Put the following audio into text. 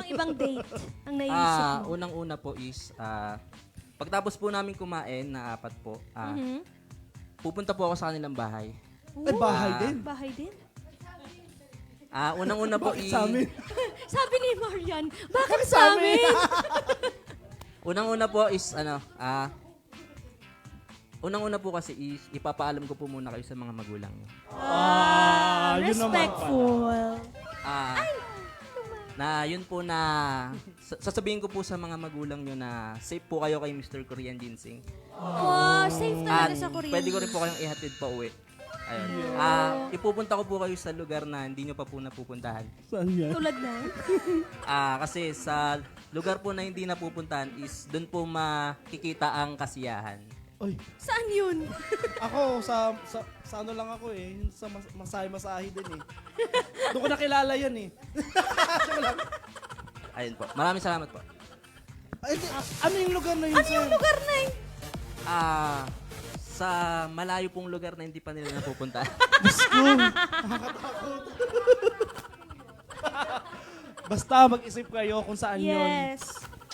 ibang date ang naisip mo? Unang-una po is, pagtapos po namin kumain na 4 po, pupunta po ako sa kanilang bahay. Ay, bahay din. Bahay din? Unang-una po Sa amin. Sabi ni Marian, bakit sa amin? Unang-una po is, unang-una po kasi is, ipapaalam ko po muna kayo sa mga magulang niyo. Yun naman Respectful. Na yun po na, sasabihin ko po sa mga magulang nyo na safe po kayo kay Mr. Korean Ginseng. Wow, safe talaga At sa Korea. pwede ko rin po kayong ihatid pa uwi. Ayun. Ipupunta ko po kayo sa lugar na hindi nyo pa po napupuntahan. Saan yan? Tulad na? Kasi Kasi sa lugar po na hindi napupuntahan is doon po makikita ang kasiyahan. Ay, Saan yun? ako sa ano lang ako eh, sa masahe-masahe din eh. Doon ko nakilala yan eh. Ayun po. Maraming salamat po. Ay, ano yung lugar na yun? Ano yung lugar na yun? Sa malayo pong lugar na hindi pa nila napupuntahan. Diyos ko, nakakatakot. Basta mag-isip kayo kung saan yun. Yes.